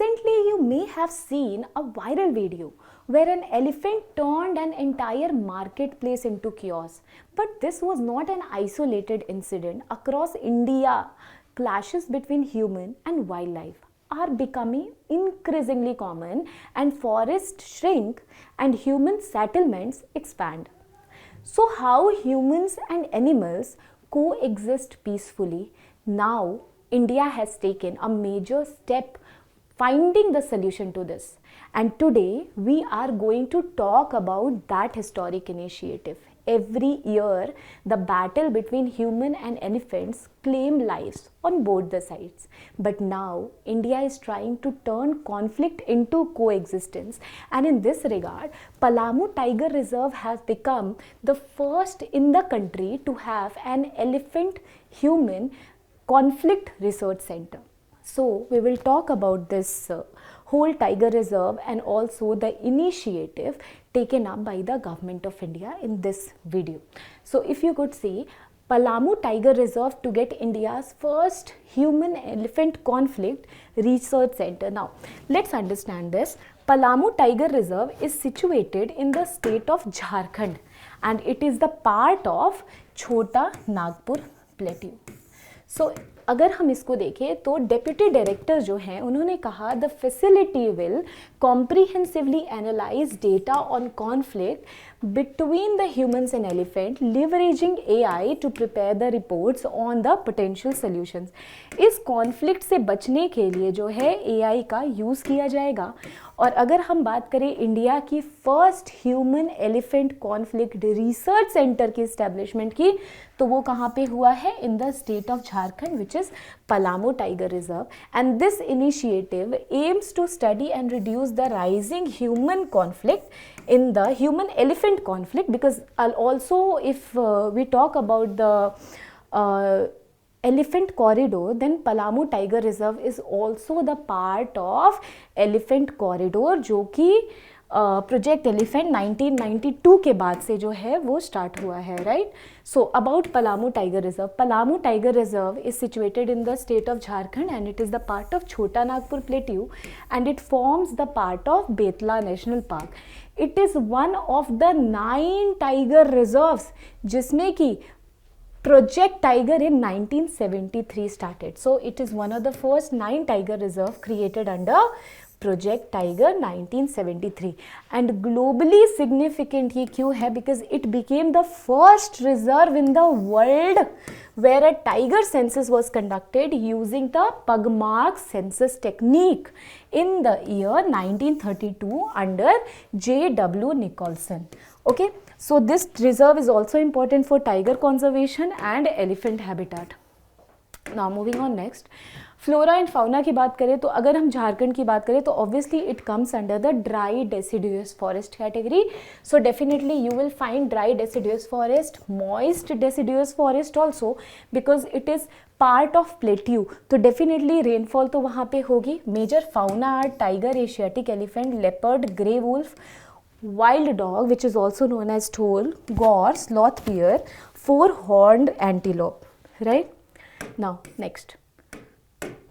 Recently, you may have seen a viral video where an elephant turned an entire marketplace into chaos. But this was not an isolated incident. Across India, clashes between human and wildlife are becoming increasingly common, and forests shrink and human settlements expand. So, how humans and animals coexist peacefully? Now, India has taken a major step finding the solution to this. And today, we are going to talk about that historic initiative. Every year, the battle between human and elephants claim lives on both the sides. But now, India is trying to turn conflict into coexistence. And in this regard, Palamu Tiger Reserve has become the first in the country to have an elephant-human conflict research center. So, we will talk about this whole tiger reserve and also the initiative taken up by the government of India in this video. So, if you could see, Palamu Tiger Reserve to get India's first human-elephant conflict research center. Now, let's understand this. Palamu Tiger Reserve is situated in the state of Jharkhand and it is the part of Chota Nagpur Plateau. सो अगर हम इसको देखें तो deputy director जो हैं उन्होंने कहा the facility will comprehensively analyse data on conflict between the humans and elephant leveraging AI to prepare the reports on the potential solutions. इस कॉन्फ्लिक्ट से बचने के लिए जो है एआई का यूज़ किया जाएगा. और अगर हम बात करें इंडिया की first human elephant conflict research centre की इस्टेब्लिशमेंट की, तो वो कहाँ पे हुआ है? In the state of Jharkhand which is Palamu tiger reserve. And this initiative aims to study and reduce the rising human conflict in the human elephant conflict, because also if we talk about the elephant corridor, then Palamu Tiger Reserve is also the part of elephant corridor जो कि project elephant 1992 के बाद से जो है वो start हुआ है, right. So about Palamu tiger reserve. Palamu tiger reserve is situated in the state of Jharkhand and it is the part of Chota Nagpur plateau and it forms the part of Betla national park. It is one of the 9 tiger reserves जिसमें कि Project Tiger in 1973 started. So it is one of the first 9 tiger reserve created under Project Tiger 1973. And globally significant ये क्यों है? Because it became the first reserve in the world where a tiger census was conducted using the pugmark census technique in the year 1932 under J.W. Nicholson. Okay, so this reserve is also important for tiger conservation and elephant habitat. Now moving on next, flora and fauna की बात करें तो अगर हम झारखंड की बात करें तो obviously it comes under the dry deciduous forest category. So definitely you will find dry deciduous forest, moist deciduous forest also, because it is part of plateau. तो डेफिनेटली रेनफॉल तो वहाँ पे होगी. Major fauna are tiger, Asiatic elephant, leopard, grey wolf, wild dog which is also known as toll, gaur, sloth bear, 4-horned antelope, right. Now next,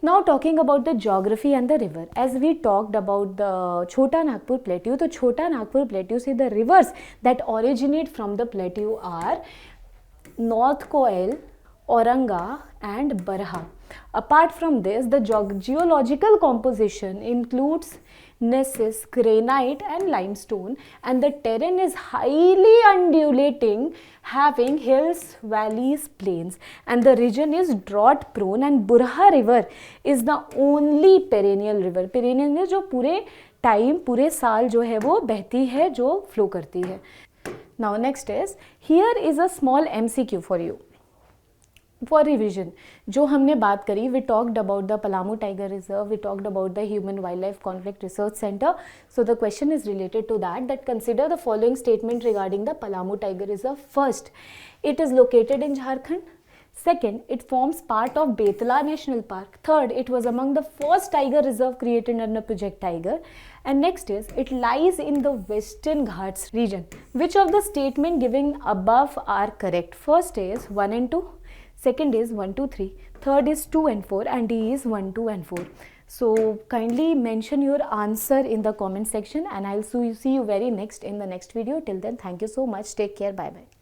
now talking about the geography and the river. As we talked about the Chota Nagpur Plateau, तो Chota Nagpur Plateau से the rivers that originate from the plateau are North Koel, Auranga and Barha. Apart from this, the geological composition includes gneiss, granite and limestone, and the terrain is highly undulating, having hills, valleys, plains, and the region is drought prone. And Burha river is the only perennial river. Perennial है जो पूरे time, पूरे साल जो है वो बहती है, जो फ्लो करती है. Now next is, here is a small MCQ for you. For revision जो हमने बात करी, we talked about the Palamu tiger reserve, we talked about the human wildlife conflict research centre. So the question is related to that consider the following statement regarding the Palamu tiger reserve. First, it is located in Jharkhand. Second, it forms part of Betla National Park. Third, it was among the first tiger reserve created under Project Tiger. And next is, it lies in the Western Ghats region. Which of the statement given above are correct? First is 1 and 2. Second is 1, 2, 3. Third is 2 and 4, and D is 1, 2 and 4. So kindly mention your answer in the comment section, and I'll see you very next in the next video. Till then, thank you so much. Take care. Bye bye.